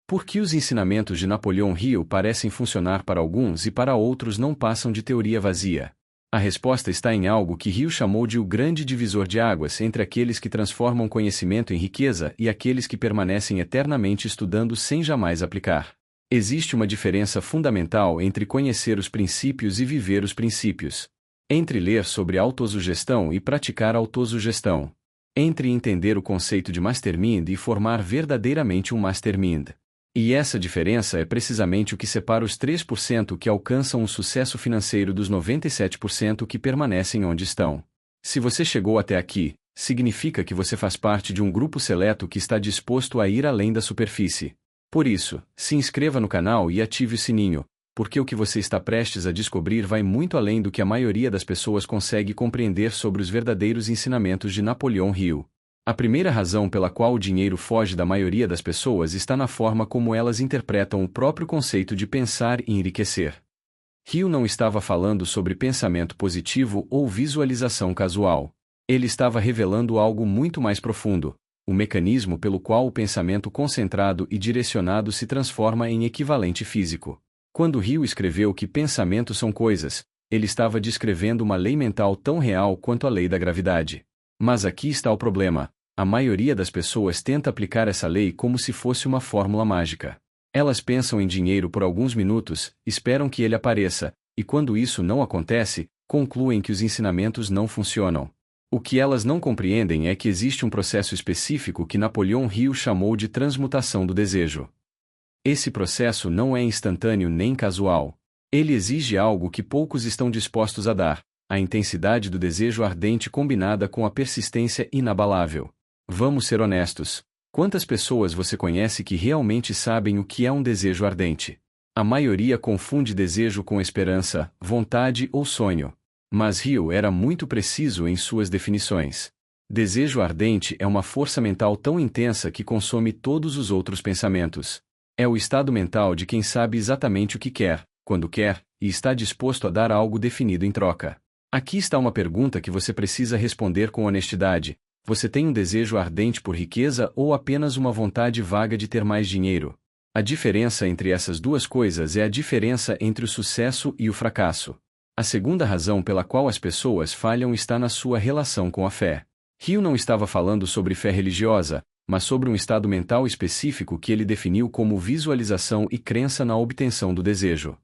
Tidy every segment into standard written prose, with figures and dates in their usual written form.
Por que os ensinamentos de Napoleão Hill parecem funcionar para alguns e para outros não passam de teoria vazia? A resposta está em algo que Hill chamou de o grande divisor de águas entre aqueles que transformam conhecimento em riqueza e aqueles que permanecem eternamente estudando sem jamais aplicar. Existe uma diferença fundamental entre conhecer os princípios e viver os princípios. Entre ler sobre autossugestão e praticar autossugestão. Entre entender o conceito de mastermind e formar verdadeiramente um mastermind. E essa diferença é precisamente o que separa os 3% que alcançam o sucesso financeiro dos 97% que permanecem onde estão. Se você chegou até aqui, significa que você faz parte de um grupo seleto que está disposto a ir além da superfície. Por isso, se inscreva no canal e ative o sininho, porque o que você está prestes a descobrir vai muito além do que a maioria das pessoas consegue compreender sobre os verdadeiros ensinamentos de Napoleão Hill. A primeira razão pela qual o dinheiro foge da maioria das pessoas está na forma como elas interpretam o próprio conceito de pensar e enriquecer. Hill não estava falando sobre pensamento positivo ou visualização casual. Ele estava revelando algo muito mais profundo, o mecanismo pelo qual o pensamento concentrado e direcionado se transforma em equivalente físico. Quando Hill escreveu que pensamentos são coisas, ele estava descrevendo uma lei mental tão real quanto a lei da gravidade. Mas aqui está o problema. A maioria das pessoas tenta aplicar essa lei como se fosse uma fórmula mágica. Elas pensam em dinheiro por alguns minutos, esperam que ele apareça, e quando isso não acontece, concluem que os ensinamentos não funcionam. O que elas não compreendem é que existe um processo específico que Napoleão Hill chamou de transmutação do desejo. Esse processo não é instantâneo nem casual. Ele exige algo que poucos estão dispostos a dar: a intensidade do desejo ardente combinada com a persistência inabalável. Vamos ser honestos. Quantas pessoas você conhece que realmente sabem o que é um desejo ardente? A maioria confunde desejo com esperança, vontade ou sonho. Mas Hill era muito preciso em suas definições. Desejo ardente é uma força mental tão intensa que consome todos os outros pensamentos. É o estado mental de quem sabe exatamente o que quer, quando quer, e está disposto a dar algo definido em troca. Aqui está uma pergunta que você precisa responder com honestidade. Você tem um desejo ardente por riqueza ou apenas uma vontade vaga de ter mais dinheiro? A diferença entre essas duas coisas é a diferença entre o sucesso e o fracasso. A segunda razão pela qual as pessoas falham está na sua relação com a fé. Hill não estava falando sobre fé religiosa, mas sobre um estado mental específico que ele definiu como visualização e crença na obtenção do desejo.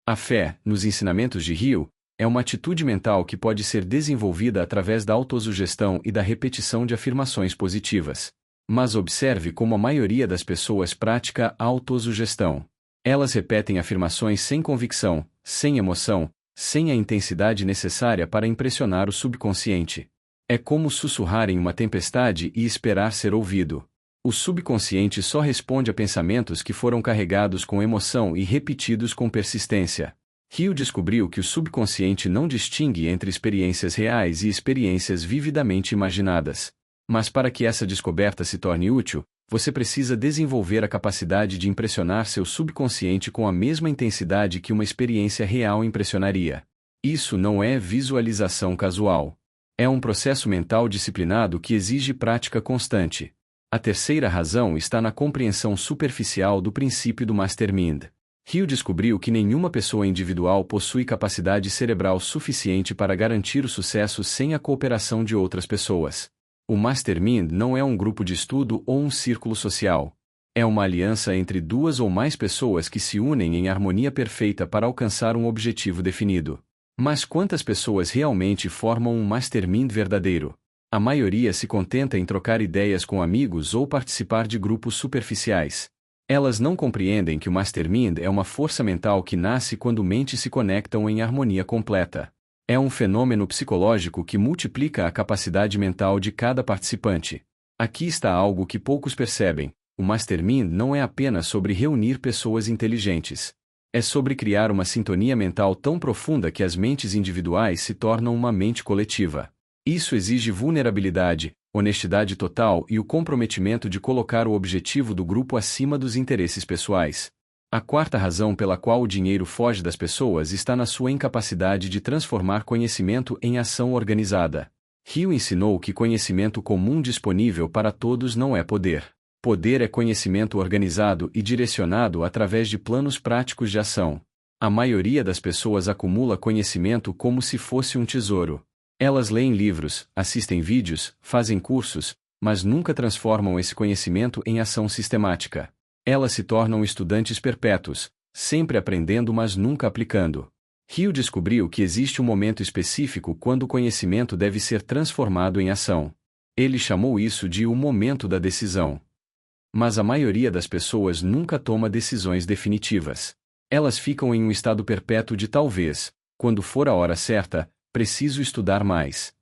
A fé, nos ensinamentos de Hill, é uma atitude mental que pode ser desenvolvida através da autossugestão e da repetição de afirmações positivas. Mas observe como a maioria das pessoas pratica a autossugestão. Elas repetem afirmações sem convicção, sem emoção, sem a intensidade necessária para impressionar o subconsciente. É como sussurrar em uma tempestade e esperar ser ouvido. O subconsciente só responde a pensamentos que foram carregados com emoção e repetidos com persistência. Hill descobriu que o subconsciente não distingue entre experiências reais e experiências vividamente imaginadas. Mas para que essa descoberta se torne útil, você precisa desenvolver a capacidade de impressionar seu subconsciente com a mesma intensidade que uma experiência real impressionaria. Isso não é visualização casual. É um processo mental disciplinado que exige prática constante. A terceira razão está na compreensão superficial do princípio do mastermind. Hill descobriu que nenhuma pessoa individual possui capacidade cerebral suficiente para garantir o sucesso sem a cooperação de outras pessoas. O mastermind não é um grupo de estudo ou um círculo social. É uma aliança entre duas ou mais pessoas que se unem em harmonia perfeita para alcançar um objetivo definido. Mas quantas pessoas realmente formam um mastermind verdadeiro? A maioria se contenta em trocar ideias com amigos ou participar de grupos superficiais. Elas não compreendem que o mastermind é uma força mental que nasce quando mentes se conectam em harmonia completa. É um fenômeno psicológico que multiplica a capacidade mental de cada participante. Aqui está algo que poucos percebem: o mastermind não é apenas sobre reunir pessoas inteligentes. É sobre criar uma sintonia mental tão profunda que as mentes individuais se tornam uma mente coletiva. Isso exige vulnerabilidade, honestidade total e o comprometimento de colocar o objetivo do grupo acima dos interesses pessoais. A quarta razão pela qual o dinheiro foge das pessoas está na sua incapacidade de transformar conhecimento em ação organizada. Hill ensinou que conhecimento comum disponível para todos não é poder. Poder é conhecimento organizado e direcionado através de planos práticos de ação. A maioria das pessoas acumula conhecimento como se fosse um tesouro. Elas leem livros, assistem vídeos, fazem cursos, mas nunca transformam esse conhecimento em ação sistemática. Elas se tornam estudantes perpétuos, sempre aprendendo mas nunca aplicando. Hill descobriu que existe um momento específico quando o conhecimento deve ser transformado em ação. Ele chamou isso de o momento da decisão. Mas a maioria das pessoas nunca toma decisões definitivas. Elas ficam em um estado perpétuo de talvez, quando for a hora certa, preciso estudar mais.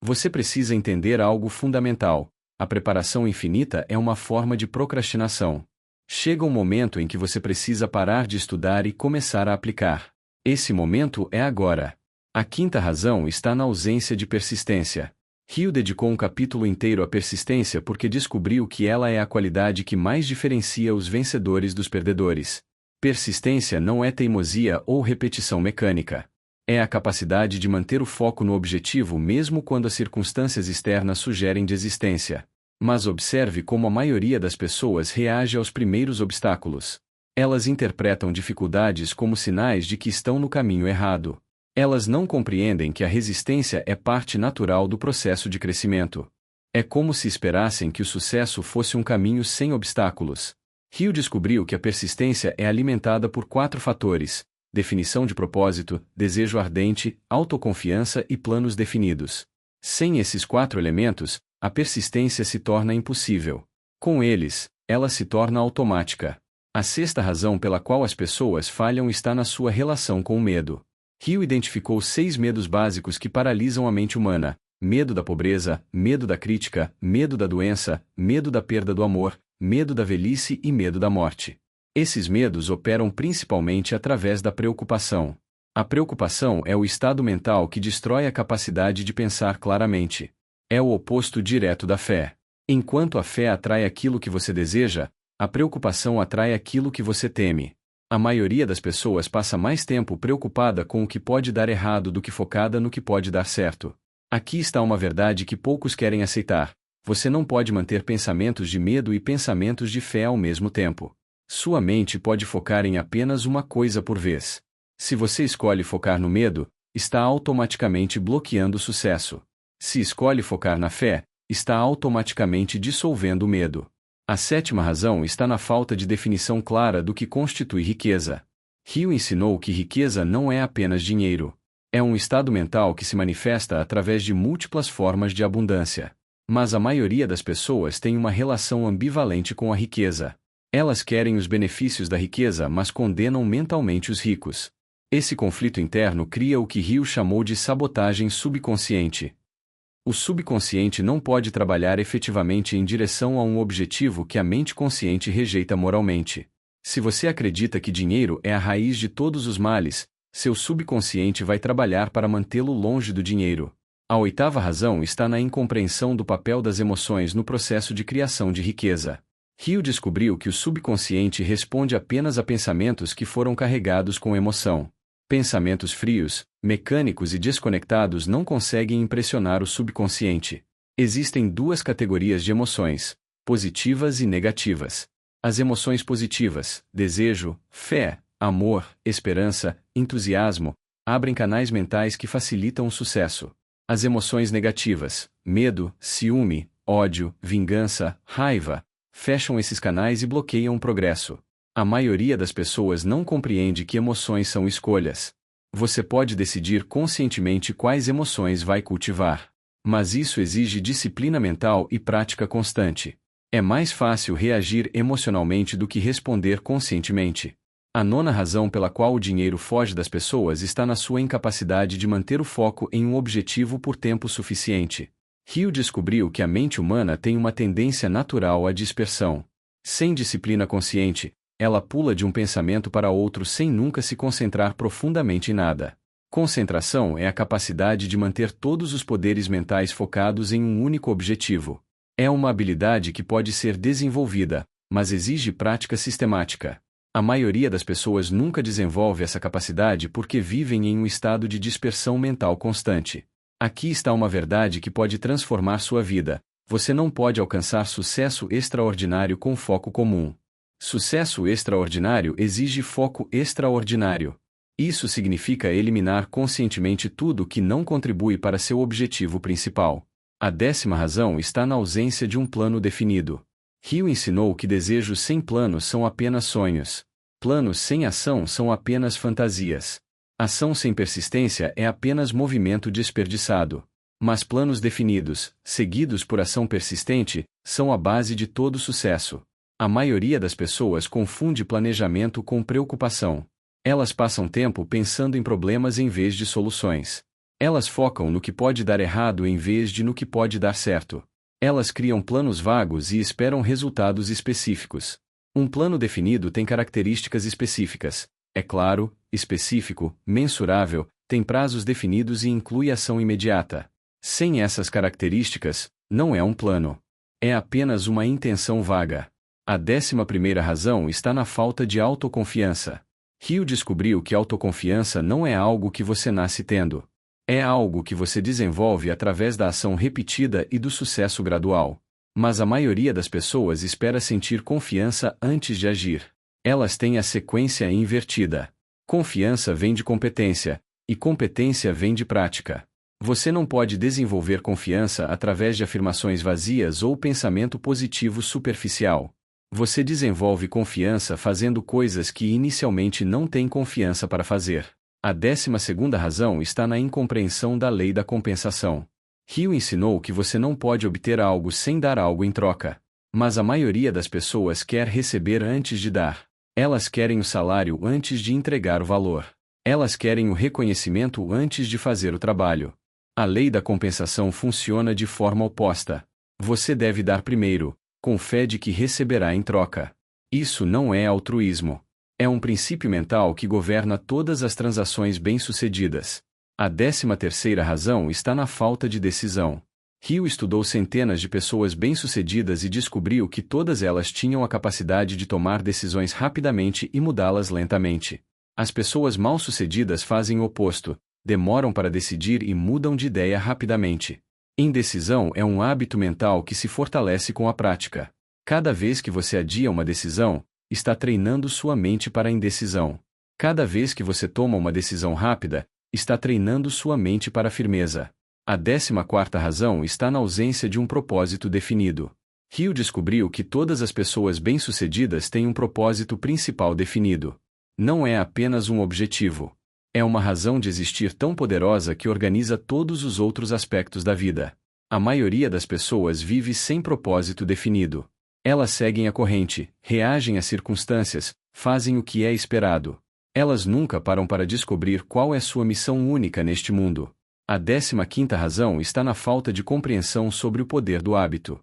Você precisa entender algo fundamental: a preparação infinita é uma forma de procrastinação. Chega um momento em que você precisa parar de estudar e começar a aplicar. Esse momento é agora. A quinta razão está na ausência de persistência. Hill dedicou um capítulo inteiro à persistência porque descobriu que ela é a qualidade que mais diferencia os vencedores dos perdedores. Persistência não é teimosia ou repetição mecânica. É a capacidade de manter o foco no objetivo mesmo quando as circunstâncias externas sugerem desistência. Mas observe como a maioria das pessoas reage aos primeiros obstáculos. Elas interpretam dificuldades como sinais de que estão no caminho errado. Elas não compreendem que a resistência é parte natural do processo de crescimento. É como se esperassem que o sucesso fosse um caminho sem obstáculos. Hill descobriu que a persistência é alimentada por 4 fatores: definição de propósito, desejo ardente, autoconfiança e planos definidos. Sem esses 4 elementos, a persistência se torna impossível. Com eles, ela se torna automática. A sexta razão pela qual as pessoas falham está na sua relação com o medo. Hill identificou 6 medos básicos que paralisam a mente humana: medo da pobreza, medo da crítica, medo da doença, medo da perda do amor, medo da velhice e medo da morte. Esses medos operam principalmente através da preocupação. A preocupação é o estado mental que destrói a capacidade de pensar claramente. É o oposto direto da fé. Enquanto a fé atrai aquilo que você deseja, a preocupação atrai aquilo que você teme. A maioria das pessoas passa mais tempo preocupada com o que pode dar errado do que focada no que pode dar certo. Aqui está uma verdade que poucos querem aceitar: você não pode manter pensamentos de medo e pensamentos de fé ao mesmo tempo. Sua mente pode focar em apenas uma coisa por vez. Se você escolhe focar no medo, está automaticamente bloqueando o sucesso. Se escolhe focar na fé, está automaticamente dissolvendo o medo. A sétima razão está na falta de definição clara do que constitui riqueza. Hill ensinou que riqueza não é apenas dinheiro. É um estado mental que se manifesta através de múltiplas formas de abundância. Mas a maioria das pessoas tem uma relação ambivalente com a riqueza. Elas querem os benefícios da riqueza, mas condenam mentalmente os ricos. Esse conflito interno cria o que Hill chamou de sabotagem subconsciente. O subconsciente não pode trabalhar efetivamente em direção a um objetivo que a mente consciente rejeita moralmente. Se você acredita que dinheiro é a raiz de todos os males, seu subconsciente vai trabalhar para mantê-lo longe do dinheiro. A oitava razão está na incompreensão do papel das emoções no processo de criação de riqueza. Hill descobriu que o subconsciente responde apenas a pensamentos que foram carregados com emoção. Pensamentos frios, mecânicos e desconectados não conseguem impressionar o subconsciente. Existem 2 categorias de emoções: positivas e negativas. As emoções positivas, desejo, fé, amor, esperança, entusiasmo, abrem canais mentais que facilitam o sucesso. As emoções negativas, medo, ciúme, ódio, vingança, raiva, fecham esses canais e bloqueiam o progresso. A maioria das pessoas não compreende que emoções são escolhas. Você pode decidir conscientemente quais emoções vai cultivar. Mas isso exige disciplina mental e prática constante. É mais fácil reagir emocionalmente do que responder conscientemente. A nona razão pela qual o dinheiro foge das pessoas está na sua incapacidade de manter o foco em um objetivo por tempo suficiente. Hill descobriu que a mente humana tem uma tendência natural à dispersão. Sem disciplina consciente, ela pula de um pensamento para outro sem nunca se concentrar profundamente em nada. Concentração é a capacidade de manter todos os poderes mentais focados em um único objetivo. É uma habilidade que pode ser desenvolvida, mas exige prática sistemática. A maioria das pessoas nunca desenvolve essa capacidade porque vivem em um estado de dispersão mental constante. Aqui está uma verdade que pode transformar sua vida: Você não pode alcançar sucesso extraordinário com foco comum. Sucesso extraordinário exige foco extraordinário. Isso significa eliminar conscientemente tudo que não contribui para seu objetivo principal. A 10ª razão está na ausência de um plano definido. Hill ensinou que desejos sem planos são apenas sonhos. Planos sem ação são apenas fantasias. Ação sem persistência é apenas movimento desperdiçado. Mas planos definidos, seguidos por ação persistente, são a base de todo sucesso. A maioria das pessoas confunde planejamento com preocupação. Elas passam tempo pensando em problemas em vez de soluções. Elas focam no que pode dar errado em vez de no que pode dar certo. Elas criam planos vagos e esperam resultados específicos. Um plano definido tem características específicas. É claro, específico, mensurável, tem prazos definidos e inclui ação imediata. Sem essas características, não é um plano. É apenas uma intenção vaga. A 11ª razão está na falta de autoconfiança. Hill descobriu que autoconfiança não é algo que você nasce tendo. É algo que você desenvolve através da ação repetida e do sucesso gradual. Mas a maioria das pessoas espera sentir confiança antes de agir. Elas têm a sequência invertida. Confiança vem de competência, e competência vem de prática. Você não pode desenvolver confiança através de afirmações vazias ou pensamento positivo superficial. Você desenvolve confiança fazendo coisas que inicialmente não tem confiança para fazer. A 12ª razão está na incompreensão da lei da compensação. Hill ensinou que você não pode obter algo sem dar algo em troca. Mas a maioria das pessoas quer receber antes de dar. Elas querem o salário antes de entregar o valor. Elas querem o reconhecimento antes de fazer o trabalho. A lei da compensação funciona de forma oposta. Você deve dar primeiro, com fé de que receberá em troca. Isso não é altruísmo. É um princípio mental que governa todas as transações bem-sucedidas. A 13ª razão está na falta de decisão. Hill estudou centenas de pessoas bem-sucedidas e descobriu que todas elas tinham a capacidade de tomar decisões rapidamente e mudá-las lentamente. As pessoas mal-sucedidas fazem o oposto, demoram para decidir e mudam de ideia rapidamente. Indecisão é um hábito mental que se fortalece com a prática. Cada vez que você adia uma decisão, está treinando sua mente para a indecisão. Cada vez que você toma uma decisão rápida, está treinando sua mente para a firmeza. A 14ª razão está na ausência de um propósito definido. Hill descobriu que todas as pessoas bem-sucedidas têm um propósito principal definido. Não é apenas um objetivo. É uma razão de existir tão poderosa que organiza todos os outros aspectos da vida. A maioria das pessoas vive sem propósito definido. Elas seguem a corrente, reagem às circunstâncias, fazem o que é esperado. Elas nunca param para descobrir qual é sua missão única neste mundo. A 15ª razão está na falta de compreensão sobre o poder do hábito.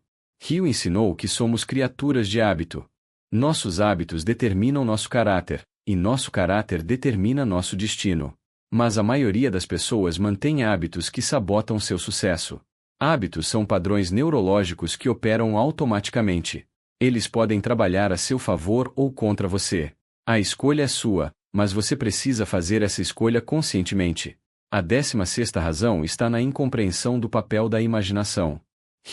Hill ensinou que somos criaturas de hábito. Nossos hábitos determinam nosso caráter, e nosso caráter determina nosso destino. Mas a maioria das pessoas mantém hábitos que sabotam seu sucesso. Hábitos são padrões neurológicos que operam automaticamente. Eles podem trabalhar a seu favor ou contra você. A escolha é sua, mas você precisa fazer essa escolha conscientemente. A 16ª razão está na incompreensão do papel da imaginação.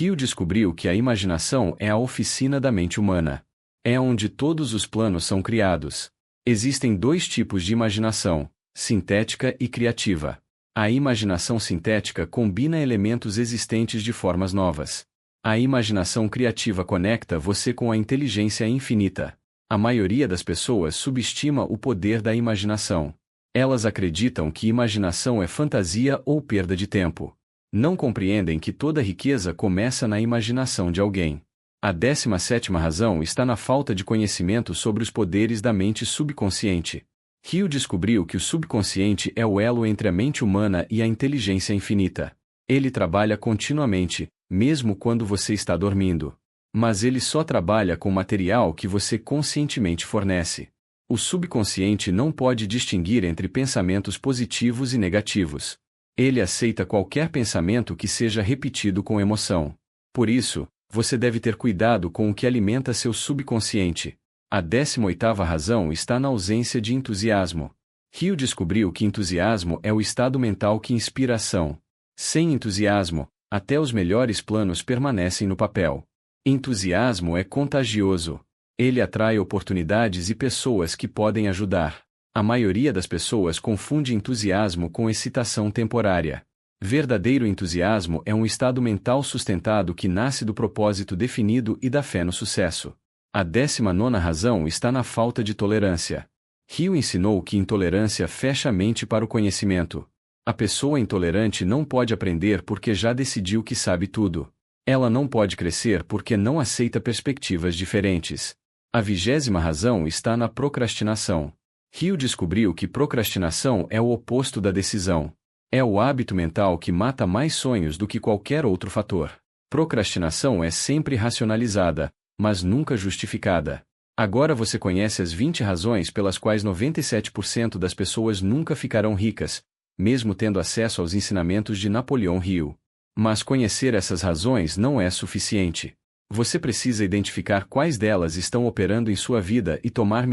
Hill descobriu que a imaginação é a oficina da mente humana. É onde todos os planos são criados. Existem dois tipos de imaginação, sintética e criativa. A imaginação sintética combina elementos existentes de formas novas. A imaginação criativa conecta você com a inteligência infinita. A maioria das pessoas subestima o poder da imaginação. Elas acreditam que imaginação é fantasia ou perda de tempo. Não compreendem que toda riqueza começa na imaginação de alguém. A 17ª razão está na falta de conhecimento sobre os poderes da mente subconsciente. Hill descobriu que o subconsciente é o elo entre a mente humana e a inteligência infinita. Ele trabalha continuamente, mesmo quando você está dormindo. Mas ele só trabalha com material que você conscientemente fornece. O subconsciente não pode distinguir entre pensamentos positivos e negativos. Ele aceita qualquer pensamento que seja repetido com emoção. Por isso, você deve ter cuidado com o que alimenta seu subconsciente. A 18ª razão está na ausência de entusiasmo. Hill descobriu que entusiasmo é o estado mental que inspira ação. Sem entusiasmo, Até os melhores planos permanecem no papel. Entusiasmo é contagioso. Ele atrai oportunidades e pessoas que podem ajudar. A maioria das pessoas confunde entusiasmo com excitação temporária. Verdadeiro entusiasmo é um estado mental sustentado que nasce do propósito definido e da fé no sucesso. A 19ª razão está na falta de tolerância. Hill ensinou que intolerância fecha a mente para o conhecimento. A pessoa intolerante não pode aprender porque já decidiu que sabe tudo. Ela não pode crescer porque não aceita perspectivas diferentes. A 20ª razão está na procrastinação. Hill descobriu que procrastinação é o oposto da decisão. É o hábito mental que mata mais sonhos do que qualquer outro fator. Procrastinação é sempre racionalizada, mas nunca justificada. Agora você conhece as 20 razões pelas quais 97% das pessoas nunca ficarão ricas, mesmo tendo acesso aos ensinamentos de Napoleão Hill. Mas conhecer essas razões não é suficiente. Você precisa identificar quais delas estão operando em sua vida e tomar